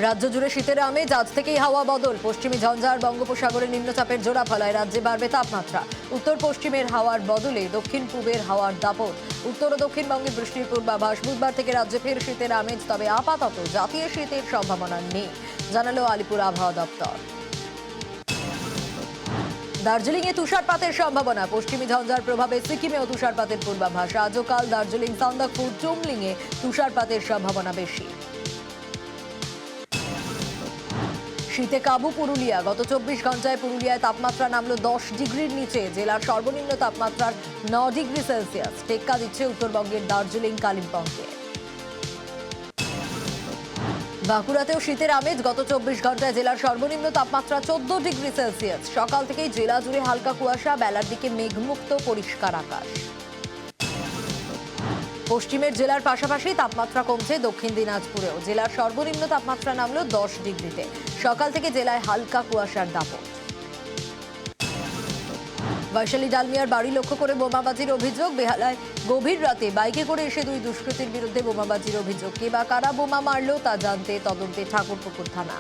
রাজ্য জুড়ে শীতের আমেজ, আজ থেকেই হাওয়া বদল। পশ্চিমী ঝঞ্ঝার বঙ্গোপসাগরে নিম্নচাপের জোড়া ফলায় রাজ্যে বাড়বে তাপমাত্রা। উত্তর পশ্চিমের হাওয়ার বদলে দক্ষিণ পূবের হাওয়ার দাপট। উত্তর ও দক্ষিণবঙ্গে বৃষ্টির পূর্বাভাস। বুধবার থেকে রাজ্যে ফের শীতের আমেজ, তবে আপাতত জাতীয় শীতের সম্ভাবনা নেই, জানালো আলিপুর আবহাওয়া দপ্তর। দার্জিলিংয়ে তুষারপাতের সম্ভাবনা। পশ্চিমী ঝঞ্ঝার প্রভাবে সিকিমেও তুষারপাতের পূর্বাভাস। আজও কাল দার্জিলিং, সান্দাকফু, চুমলিংয়ে তুষারপাতের সম্ভাবনা বেশি। শীতে কাবু পুরুলিয়া। গত 24 ঘন্টায় পুরুলিয়ায় তাপমাত্রা নামলো 10 ডিগ্রির নিচে। জেলার সর্বনিম্ন তাপমাত্রার 9 ডিগ্রি সেলসিয়াস। টেক্কা দিচ্ছে উত্তরবঙ্গের দার্জিলিং, কালিম্পংকে। বাঁকুড়াতেও শীতের আমেজ। গত 24 ঘন্টায় জেলার সর্বনিম্ন তাপমাত্রা 14 ডিগ্রি সেলসিয়াস। সকাল থেকেই জেলা জুড়ে হালকা কুয়াশা, বেলার দিকে মেঘমুক্ত পরিষ্কার আকাশ। পশ্চিমের জেলার পাশাপাশি তাপমাত্রা কমছে দক্ষিণ দিনাজপুরেও। জেলার সর্বনিম্ন তাপমাত্রা নামলো 10 ডিগ্রিতে। সকাল থেকে জেলায় হালকা কুয়াশার দাপট। বৈশালী ডালমিয়ার বাড়ি লক্ষ্য করে বোমাবাজির অভিযোগ। বেহালায় গভীর রাতে বাইকে করে এসে দুই দুষ্কৃতীর বিরুদ্ধে বোমাবাজির অভিযোগ। কে বা কারা বোমা মারলো তা জানতে তদন্তে ঠাকুরপুকুর থানা।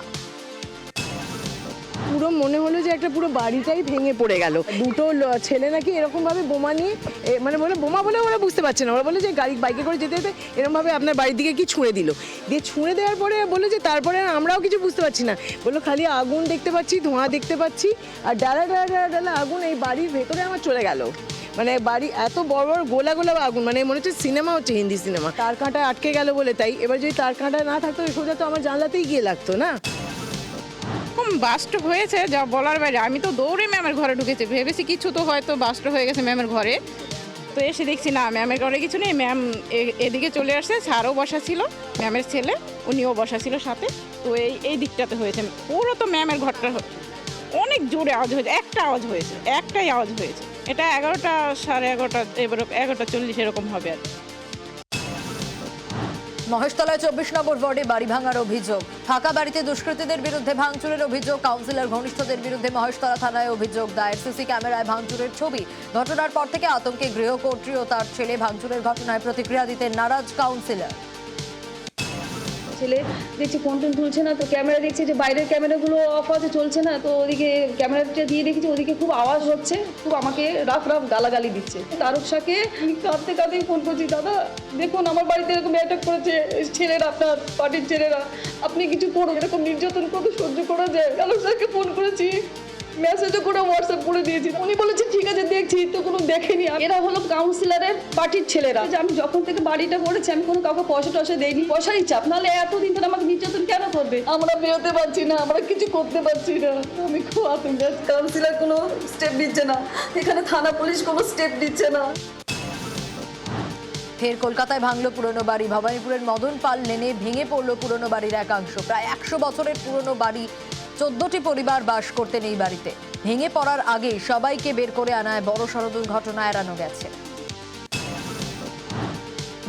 পুরো মনে হলো যে একটা পুরো বাড়িটাই ভেঙে পড়ে গেল। দুটো ছেলে নাকি এরকম ভাবে বোমা নিয়ে মানে বলে বোমা বলে ওরা বুঝতে পারছে না। ওরা বলে যে বাইকে করে যেতে যেতে এরকম ভাবে আপনার বাড়ির দিকে কি ছুঁড়ে দিল। দিয়ে ছুঁড়ে দেওয়ার পরে বলে যে তারপরে আমরাও কিছু বুঝতে পারছি না। বললো খালি আগুন দেখতে পাচ্ছি, ধোঁয়া দেখতে পাচ্ছি, আর ডালা ডালা ডালা আগুন এই বাড়ির ভেতরে আমার চলে গেল। মানে বাড়ি এত বড় বড় গোলা গোলা আগুন, মানে মনে হচ্ছে সিনেমা হচ্ছে, হিন্দি সিনেমা। তার কাঁটা আটকে গেল বলে তাই। এবার যদি তার কাঁটা না থাকতো সোজা তো আমার জানলাতেই গিয়ে লাগতো না। বাস্ট হয়েছে যা বলার বাইরে। আমি তো দৌড়ে ম্যামের ঘরে ঢুকেছি, ভেবেছি কিছু তো হয়তো বাস্ট হয়ে গেছে ম্যামের ঘরে। তো এসে দেখছি না, ম্যামের ঘরে কিছু নেই। ম্যাম এদিকে চলে আসছে, স্যারও বসা ছিল, ম্যামের ছেলে উনিও বসা ছিল সাথে। তো এই দিকটাতে হয়েছে পুরো। তো ম্যামের ঘরটা অনেক জোরে আওয়াজ হয়েছে, একটাই আওয়াজ হয়েছে। এটা 11টা, সাড়ে 11টা, এবার 11:40 এরকম হবে আর। মহেশতলায় 24 নম্বর ওয়ার্ডে বাড়ি ভাঙার অভিযোগ। ফাঁকা বাড়িতে দুষ্কৃতীদের বিরুদ্ধে ভাঙচুরের অভিযোগ। কাউন্সিলর ঘনিষ্ঠদের বিরুদ্ধে মহেশতলা থানায় অভিযোগ দায়ের। সিসি ক্যামেরায় ভাঙচুরের ছবি। ঘটনার পর থেকে আতঙ্কে গৃহকর্ত্রী ও তার ছেলে। ভাঙচুরের ঘটনায় প্রতিক্রিয়া দিতে নারাজ কাউন্সিলর। ছেলে দেখছি ফোন টোন তুলছে না, তো ক্যামেরা দেখছি যে বাইরের ক্যামেরাগুলো অফ আছে, চলছে না। তো ওদিকে ক্যামেরাটা দিয়ে দেখেছি ওদিকে খুব আওয়াজ হচ্ছে, খুব আমাকে রাফ গালাগালি দিচ্ছে। তারকসাকে কাঁদতে কাঁদতেই ফোন করছি, দাদা দেখুন আমার বাড়িতে এরকম অ্যাটাক করেছে ছেলেরা, আপনার পার্টির ছেলেরা, আপনি কিছু করুন। এরকম নির্যাতন কত সহ্য করা যায়? তারকসাকে ফোন করেছি, মেসেজও করে হোয়াটসঅ্যাপ করে দিয়েছি। উনি বলেছে ঠিক আছে দেখছি, তো কোনো দেখেনি। এরা হলো কাউন্সিলরের পার্টির ছেলেরা। যে আমি যখন থেকে বাড়িটা করেছি আমি কোনো কাউকে পয়সা টয়সা দেইনি, পয়সারই চাপ। নাহলে এতদিন ধরে আমাকে নির্যাতন কেন করবে? আমরা বেরোতে পারছি না, আমরা কিছু করতে পারছি না। আমি খুব আতঙ্কে। কাউন্সিলর কোনো স্টেপ নিচ্ছে না, এখানে থানা পুলিশ কোনো স্টেপ নিচ্ছে না। ফের কলকাতায় ভাঙল পুরনো বাড়ি। ভবানীপুরের মদন পাল লেনে ভেঙে পড়ল পুরনো বাড়ির একাংশ। প্রায় 100 বছরের পুরনো বাড়ি, 14টি পরিবার বাস করতেন এই বাড়িতে। ভেঙে পড়ার আগেই সবাইকে বের করে আনায় বড়সড় দুর্ঘটনা এড়ানো গেছে।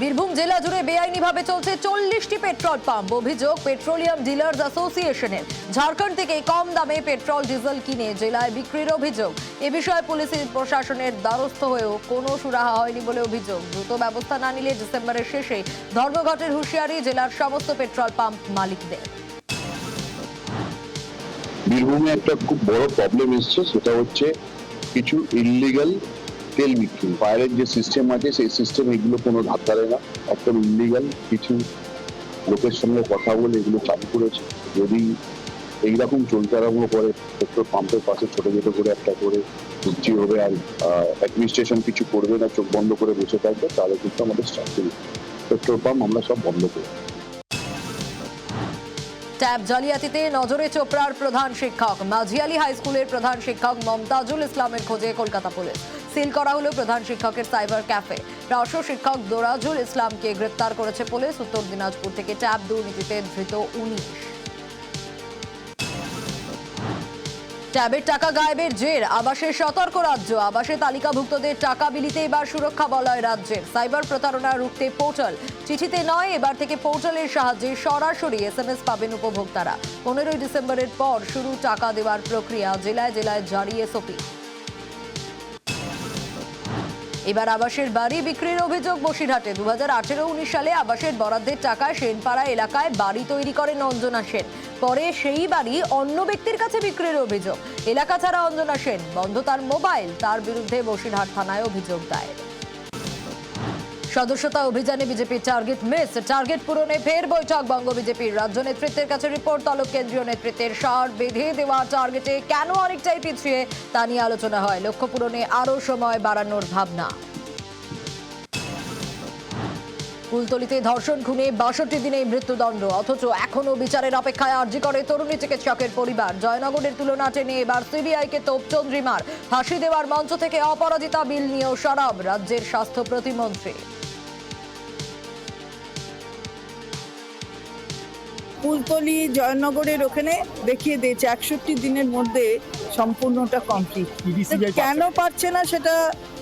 বীরভূম জেলা জুড়ে বেআইনিভাবে চলছে 40টি পেট্রোল পাম্প। অভিযোগ পেট্রোলিয়াম ডিলার্স অ্যাসোসিয়েশনের। ঝাড়খণ্ড থেকে কম দামে পেট্রোল ডিজেল কিনে জেলায় বিক্রির অভিযোগ। এ বিষয়ে পুলিশ প্রশাসনের দ্বারস্থ হয়েও কোনো সুরাহা হয়নি বলে অভিযোগ। দ্রুত ব্যবস্থা না নিলে ডিসেম্বরের শেষে ধর্মঘটের হুঁশিয়ারি জেলার সমস্ত পেট্রোল পাম্প মালিকদের। বীরভূমে একটা খুব বড় প্রবলেম এসছে, সেটা হচ্ছে কিছু ইললিগাল তেল বিক্রি। ফায়ারের যে সিস্টেম আছে সেই সিস্টেম এগুলো কোনো ধার ধারে না, একদম ইললিগাল। কিছু লোকের সঙ্গে কথা বলে এগুলো চালু করেছে। যদি এইরকম চলতে আরম্ভ করে, পেট্রোল পাম্পের পাশে ছোট ছোট করে একটা করে বুঝছি হবে, আর অ্যাডমিনিস্ট্রেশন কিছু করবে না, চোখ বন্ধ করে বসে থাকবে, তাহলে কিন্তু আমাদের স্ট্রাকচার পেট্রোল পাম্প আমরা সব বন্ধ করি। ট্যাব জালিয়াতিতে নজরে চোপড়ার প্রধান শিক্ষক। মাঝিয়ালি হাই স্কুলের প্রধান শিক্ষক মমতাজুল ইসলামের খোঁজে কলকাতা পুলিশ। সিল করা হলো প্রধান শিক্ষকের সাইবার ক্যাফে। প্রাশ্য শিক্ষক দোরাজুল ইসলামকে গ্রেপ্তার করেছে পুলিশ। উত্তর দিনাজপুর থেকে ট্যাব দুর্নীতিতে ধৃত 19। ট্যাবের টাকা গায়েবের জের। আবাসে সতর্ক রাজ্য। আবাসে তালিকাভুক্তদের টাকা বিলিতে এবার সুরক্ষা বলয় রাজ্যের। সাইবার প্রতারণা রুখতে পোর্টাল, চিঠিতে নয়, এবার থেকে পোর্টালের সাহায্যে সরাসরি SMS পাবেন উপভোক্তারা। 15 ডিসেম্বরের পর শুরু টাকা দেওয়ার প্রক্রিয়া। জেলায় জেলায় জারি SOP। এবার আবাসের বাড়ি বিক্রির অভিযোগ বসিরহাটে। 2018-19 সালে আবাসের বরাদ্দের টাকায় সেনপাড়া এলাকায় বাড়ি তৈরি করেন অঞ্জনা সেন। পরে সেই বাড়ি অন্য ব্যক্তির কাছে বিক্রির অভিযোগ। এলাকা ছাড়া অঞ্জনা সেন, বন্ধ তার মোবাইল, তার বিরুদ্ধে বসিরহাট থানায় অভিযোগ দায়ের। সদস্যতা অভিযানে বিজেপির টার্গেট মিস, টার্গেট পূরণে ফের বৈঠক বঙ্গ বিজেপির। রাজ্য নেতৃত্বের কাছে রিপোর্ট তলব কেন্দ্রীয় নেতৃত্বের। সার বেঁধে দেওয়া টার্গেটে কেন অনেকটাই পিছিয়ে তা নিয়ে আলোচনা হয়। লক্ষ্য পূরণে আরও সময় বাড়ানোর ভাবনা। কুলতলিতে ধর্ষণ খুনে 62 দিনেই মৃত্যুদণ্ড, অথচ এখনো বিচারের অপেক্ষায় আরজি করে তরুণী চিকিৎসকের পরিবার। জয়নগরের তুলনা টেনে এবার সিবিআইকে তোপ চন্দ্রিমার। ফাঁসি দেওয়ার মঞ্চ থেকে অপরাজিতা বিল নিয়েও সরব রাজ্যের স্বাস্থ্য প্রতিমন্ত্রী। কুলতলি জয়নগরের ওখানে দেখিয়ে দিয়েছে 61 দিনের মধ্যে সম্পূর্ণটা কমপ্লিট। কেন পারছে না সেটা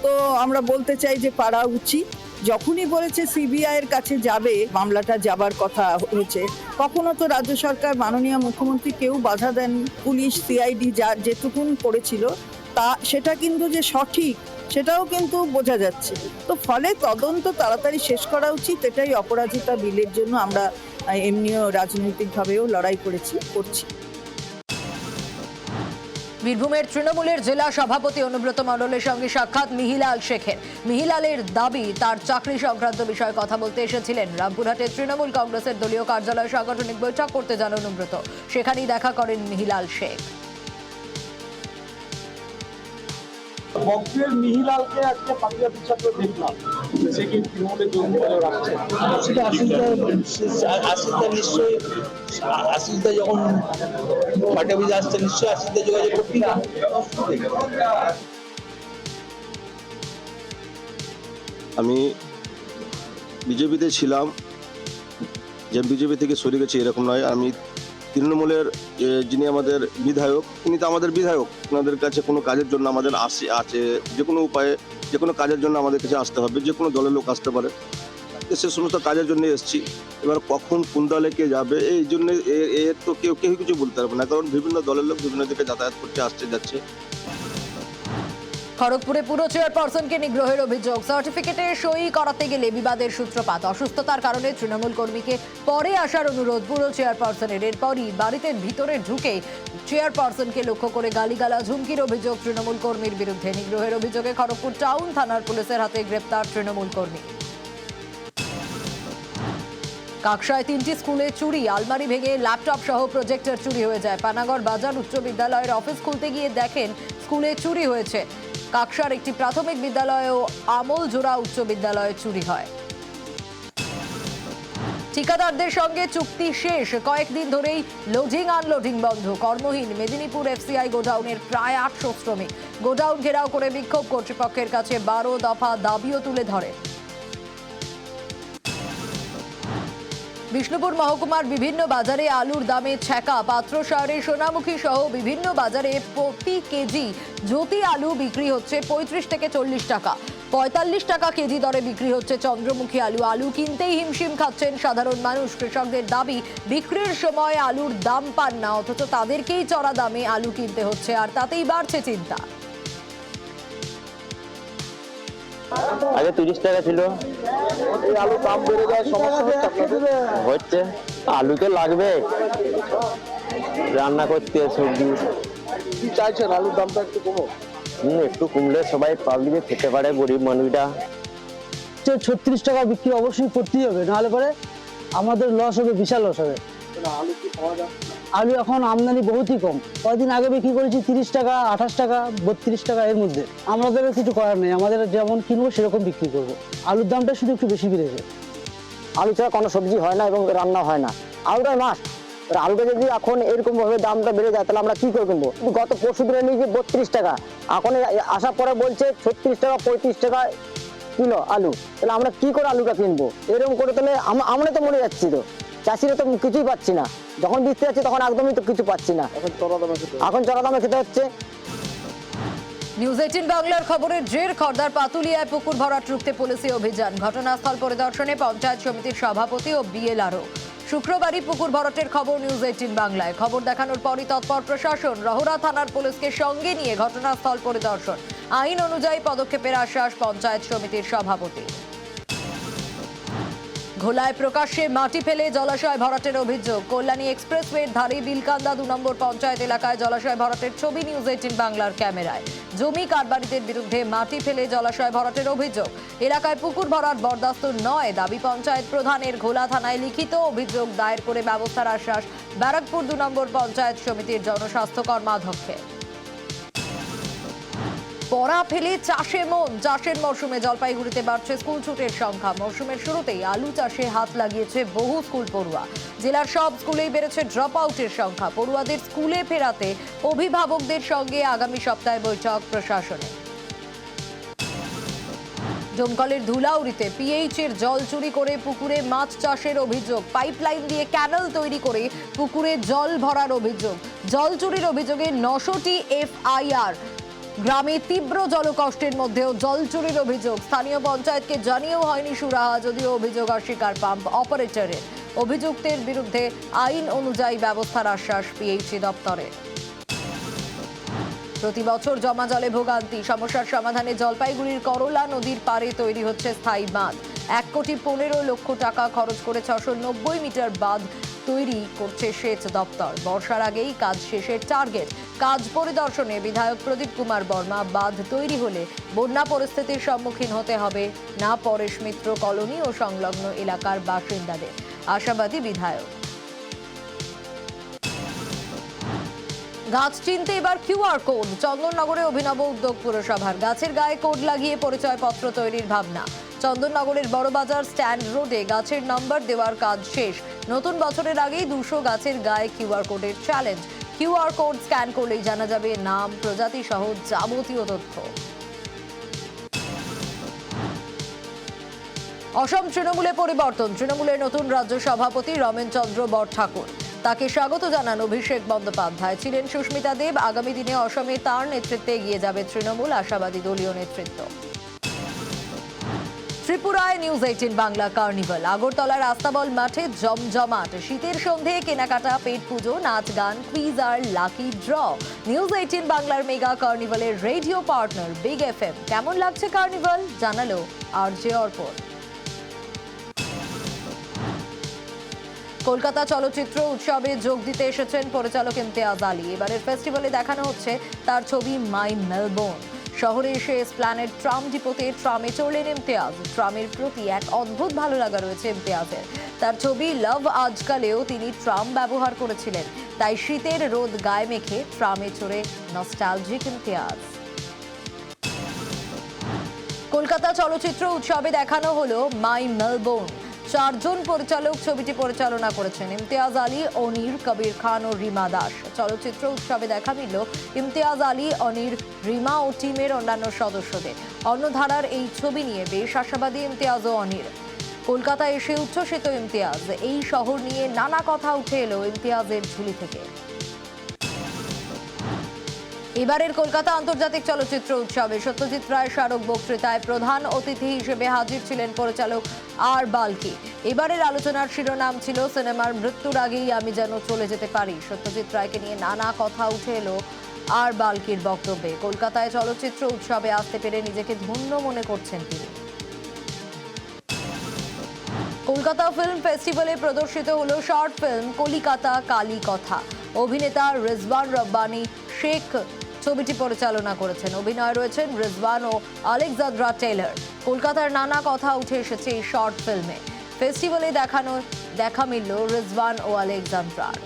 তো আমরা বলতে চাই যে পারা উচিত। যখনই বলেছে সিবিআই এর কাছে যাবে, মামলাটা যাবার কথা হয়েছে, কখনো তো রাজ্য সরকার মাননীয় মুখ্যমন্ত্রী কেউ বাধা দেন। পুলিশ সিআইডি যার যেটুকুন করেছিল তা সেটা কিন্তু যে সঠিক সেটাও কিন্তু বোঝা যাচ্ছে। তো ফলে তদন্ত তাড়াতাড়ি শেষ করা উচিত। এটাই অপরাজিতা বিলের জন্য আমরা এমনিও রাজনৈতিকভাবেও লড়াই করছি। বীরভূমের তৃণমূলের জেলা সভাপতি অনুব্রত মণ্ডলের সঙ্গে সাক্ষাৎ মিহিলাল শেখের। মিহিলালের দাবি, তার চাকরি সংক্রান্ত বিষয়ে কথা বলতে এসেছিলেন। রামপুরহাটে তৃণমূল কংগ্রেসের দলীয় কার্যালয়ে সাংগঠনিক বৈঠক করতে যান অনুব্রত। সেখানেই দেখা করেন মিহিলাল শেখ। বক্সের মিহিলালকে আজকে পাপিয়া পিছাতে দেখলাম, সে কি তৃণমূলের জঙ্গি বলে রাখছে? সেটা আশিসদা যখন পার্টি অফিসে আসছে নিশ্চয়ই আশিসদা যোগাযোগ করতেই না। আমি বিজেপিতে ছিলাম, যে বিজেপি থেকে সরে গেছি এরকম নয়। আমি তৃণমূলের যিনি আমাদের বিধায়ক, তিনি তো আমাদের বিধায়ক। ওনাদের কাছে কোনো কাজের জন্য আমাদের আছে, যে কোনো উপায়ে যে কোনো কাজের জন্য আমাদের কাছে আসতে হবে। যে কোনো দলের লোক আসতে পারে, সে সমস্ত কাজের জন্য এসেছি। এবার কখন কোন দলে কে যাবে এই জন্য এর তো কেউ কিছু বলতে পারবে না, কারণ বিভিন্ন দলের লোক বিভিন্ন দিকে যাতায়াত করতে আসছে যাচ্ছে। খড়গপুরে পুরো চেয়ারপারসনকে নিগ্রহের অভিযোগ। সার্টিফিকেটে সই করাতে গেলে বিবাদের সূত্রপাত। অসুস্থতার কারণে তৃণমূল কর্মীকে পরে আসার অনুরোধ পুরো চেয়ারপারসনের। এরপরই বাড়িতে ভিতরে ঢুকে চেয়ারপারসনকে লক্ষ্য করে গালিগালাজ, হুমকির অভিযোগ তৃণমূল কর্মীর বিরুদ্ধে। নিগ্রহের অভিযোগে খড়গপুর টাউন থানার পুলিশের হাতে গ্রেপ্তার তৃণমূল কর্মী। কাকসায় 3টি স্কুলে চুরি, আলমারি ভেঙে ল্যাপটপ সহ প্রজেক্টর চুরি হয়ে যায়। পানাগড় বাজার উচ্চ বিদ্যালয়ের অফিস খুলতে গিয়ে দেখেন স্কুলে চুরি হয়েছে। কাকসার একটি প্রাথমিক বিদ্যালয় ও আমলজোড়া উচ্চ বিদ্যালয়ে চুরি হয়। ঠিকাদারদের সঙ্গে চুক্তি শেষ, কয়েকদিন ধরেই লোডিং আনলোডিং বন্ধ। কর্মহীন মেদিনীপুর এফসিআই গোডাউনের প্রায় 800 শ্রমিক। গোডাউন ঘেরাও করে বিক্ষোভ, কর্তৃপক্ষের কাছে 12 দফা দাবিও তুলে ধরে। বিষ্ণুপুর মহকুমার বিভিন্ন বাজারে আলুর দামে ছ্যাঁকা। পাত্রসারে, সোনামুখী সহ বিভিন্ন বাজারে প্রতি কেজি জ্যোতি আলু বিক্রি হচ্ছে 35 থেকে 40 টাকা। 45 টাকা কেজি দরে বিক্রি হচ্ছে চন্দ্রমুখী আলু। আলু কিনতেই হিমশিম খাচ্ছেন সাধারণ মানুষ। কৃষকদের দাবি, বিক্রির সময় আলুর দাম পান না, অথচ তাদেরকেই চড়া দামে আলু কিনতে হচ্ছে, আর তাতেই বাড়ছে চিন্তা। আগে 30 টাকা ছিল, এই আলুর দাম বেড়ে যায়, সমস্যা হচ্ছে আপনাদের? হচ্ছে। আলু তো লাগবে রান্না করতে, সবজি। কি চাইছেন, আলুর দামটা একটু কমো? একটু কমলে সবাই পাবলিকে খেতে পারে, গরিব মানুষটা। 36 টাকা বিক্রি অবশ্যই করতেই হবে, নাহলে পরে আমাদের লস হবে, বিশাল লস হবে। আলু কি পাওয়া যাচ্ছে? আলু এখন আমদানি বহুতই কম। কয়েকদিন আগে বিক্রি করেছি 30 টাকা, 28 টাকা, 32 টাকা, এর মধ্যে। আমাদের কিছু করার নেই, আমাদের যেমন কিনবো সেরকম বিক্রি করবো। আলুর দামটা শুধু একটু বেশি বেড়েছে। আলু ছাড়া কোনো সবজি হয় না এবং রান্না হয় না। আলুটাই মাস্ট। আলুটা যদি এখন এরকম ভাবে দামটা বেড়ে যায় তাহলে আমরা কি করে কিনবো? গত পরশু দিনে নিয়েছি 32 টাকা, এখন আসার পরে বলছে 36 টাকা, 35 টাকা কিলো আলু। তাহলে আমরা কি করে আলুটা কিনবো? এরকম করে তাহলে আমরা তো মরে যাচ্ছি, তো চাষিরা তো কিছুই পাচ্ছি না। যখন দিতে যাচ্ছি তখন একদমই তো কিছু পাচ্ছি না, এখন চড়া দামে খেতে হচ্ছে। নিউজ 18 বাংলার খবরের জের খড়দার পাতুলিয়ায় পুকুর ভরাট রুখতে পুলিশি অভিযান। ঘটনাস্থল পরিদর্শনে পঞ্চায়েত সমিতির সভাপতি ও বিএলআরও। শুক্রবারই পুকুর ভরাটের খবর নিউজ 18 বাংলায়। খবর দেখানোর পরই তৎপর প্রশাসন। রহুরা থানার পুলিশকে সঙ্গে নিয়ে ঘটনাস্থল পরিদর্শন। আইন অনুযায়ী পদক্ষেপের আশ্বাস পঞ্চায়েত সমিতির সভাপতি। ঘোলায় প্রকাশ্যে মাটি ফেলে জলাশয় ভরাটের অভিযোগ। কল্যাণী এক্সপ্রেসওয়ের ধারে বিলকান্দা 2 নম্বর পঞ্চায়েত এলাকায় জলাশয় ভরাটের ছবি নিউজ 18 বাংলার ক্যামেরায়। জমি কারবারিদের বিরুদ্ধে মাটি ফেলে জলাশয় ভরাটের অভিযোগ। এলাকায় পুকুর ভরাট বরদাস্ত নয় দাবি পঞ্চায়েত প্রধানের। ঘোলা থানায় লিখিত অভিযোগ দায়ের করে ব্যবস্থার আশ্বাস ব্যারাকপুর 2 নম্বর পঞ্চায়েত সমিতির জনস্বাস্থ্য কর্মাধ্যক্ষের। পড়া ফেলে চাষে মন। চাষের মরশুমে জলপাইগুড়িতে বাড়ছে স্কুল ছুটের সংখ্যা। মরশুমের শুরুতেই আলু চাষে হাত লাগিয়েছে বহু স্কুল পড়ুয়া। জেলার সব স্কুলেই বেড়েছে ড্রপ আউটের সংখ্যা। পড়ুয়াদের স্কুলে ফেরাতে অভিভাবকদের সঙ্গে আগামী সপ্তাহে বৈঠক প্রশাসনের। ডোমকলের ধুলাউড়িতে পিএইচের জল চুরি করে পুকুরে মাছ চাষের অভিযোগ। পাইপলাইন দিয়ে ক্যানেল তৈরি করে পুকুরে জল ভরার অভিযোগ। জল চুরির অভিযোগে 900টি এফআইআর। গ্রামে তীব্র জলকষ্টের মধ্যেও জল চুরির অভিযোগ। স্থানীয় পঞ্চায়েতকে জানিয়েও হয়নি সুরাহা, যদিও অভিযোগ অস্বীকার পাম্প অপারেটরের। অভিযুক্তের বিরুদ্ধে আইন অনুযায়ী ব্যবস্থার আশ্বাস পিএইচই দপ্তরের। প্রতি বছর জমা জলে ভোগান্তি। সমস্যার সমাধানে জলপাইগুড়ির করলা নদীর পাড়ে তৈরি হচ্ছে স্থায়ী বাঁধ। 1,15,00,000 টাকা খরচ করে 690 মিটার বাঁধ তৈরি করছে সেচ দপ্তর। বর্ষার আগেই কাজ শেষের টার্গেট। কাজ পরিদর্শনে বিধায়ক প্রদীপ কুমার বর্মা। বাঁধ তৈরি হলে বন্যা পরিস্থিতির সম্মুখীন হতে হবে না পরেশ মিত্র কলোনি ও সংলগ্ন এলাকার বাসিন্দাদের, আশাবাদী বিধায়ক। গাছ চিনতে এবার কিউআর কোড। চন্দননগরে অভিনব উদ্যোগ পুরসভার। গাছের গায়ে কোড লাগিয়ে পরিচয়পত্র তৈরির ভাবনা। চন্দননগরের বড়বাজার স্ট্যান্ড রোডে গাছের নম্বর দেওয়ার কাজ শেষ। নতুন বছরের আগেই 200 গাছের গায়ে কিউআর কোডের চ্যালেঞ্জ। কিউআর কোড স্ক্যান করলেই জানা যাবে নাম, প্রজাতি সহ যাবতীয় তথ্য। অসম তৃণমূলে পরিবর্তন। তৃণমূলের নতুন রাজ্য সভাপতি রমেন চন্দ্র বরঠাকুর। তাকে স্বাগত জানান অভিষেক বন্দ্যোপাধ্যায়। ছিলেন সুস্মিতা দেব। আগামী দিনে অসমে তার নেতৃত্বে এগিয়ে যাবে তৃণমূল, আশাবাদী দলীয় নেতৃত্ব। ত্রিপুরায় নিউজ 18 বাংলা কার্নিভাল। আগরতলার আস্তাবল মাঠে জমজমাট। শীতের সন্ধে কেনাকাটা, পেট পুজো, নাচ গান, কুইজ আর লাকি ড্র। নিউজ 18 বাংলার মেগা কার্নিভালের রেডিও পার্টনার বিগ এফএম। কেমন লাগছে কার্নিভাল জানালো আরজে অর্পণ। কলকাতা চলচ্চিত্র উৎসবে যোগ দিতে এসেছেন পরিচালক ইমতিয়াজ আলী। এবারের ফেস্টিভ্যালে দেখানো হচ্ছে তার ছবি মাই মেলবোর্ন। শহরে এসে এসপ্ল্যানেড ট্রাম ডিপোতে ট্রামে চড়লেন ইমতিয়াজ। ট্রামের প্রতি এক অদ্ভুত ভালো লাগা রয়েছে ইমতিয়াজের। তার ছবি লাভ আজকালেও তিনি ট্রাম ব্যবহার করেছিলেন। তাই শীতের রোদ গায়ে মেখে ট্রামে চড়ে নস্টালজিক ইমতিয়াজ। কলকাতা চলচ্চিত্র উৎসবে দেখানো হলো মাই মেলবোর্ন। 4 জন পরিচালক ছবিটি পরিচালনা করেছেন। ইমতিয়াজ আলী, অনির, কবির খান ও রিমা দাস। চলচ্চিত্র উৎসবে দেখা মিলল ইমতিয়াজ আলী, অনির, রিমা ও টিমের অন্যান্য সদস্যদের। অন্য ধারার এই ছবি নিয়ে বেশ আশাবাদী ইমতিয়াজ ও অনির। কলকাতায় এসে উচ্ছ্বসিত ইমতিয়াজ। এই শহর নিয়ে নানা কথা উঠে এলো ইমতিয়াজের ঝুলি থেকে। এবারের কলকাতা আন্তর্জাতিক চলচ্চিত্র উৎসবে সত্যজিৎ রায় স্মারক বক্তৃতায় প্রধান অতিথি হিসেবে হাজির ছিলেন পরিচালক আর বাল্কি। এবারের আলোচনার শিরোনাম ছিল সিনেমার মৃত্যুর আগেই আমি যেন চলে যেতে পারি। সত্যজিৎ রায়কে নিয়ে নানা কথা উঠে এলো আর বাল্কির বক্তব্যে। কলকাতায় চলচ্চিত্র উৎসবে আসতে পেরে নিজেকে ধন্য মনে করছেন তিনি। কলকাতা ফিল্ম ফেস্টিভ্যালে প্রদর্শিত হলো শর্ট ফিল্ম কলিকাতা কালী কথা। অভিনেতা রিজওয়ান রব্বানী শেখ ছবিটি পরিচালনা করেছেন। অভিনয় রয়েছেন রিজওয়ান ও আলেকজান্দ্রা টেইলর। কলকাতার নানা কথা উঠে এসেছে এই শর্ট ফিল্মে। ফেস্টিভ্যালে দেখা মিলল রিজওয়ান ও আলেকজান্দ্রার।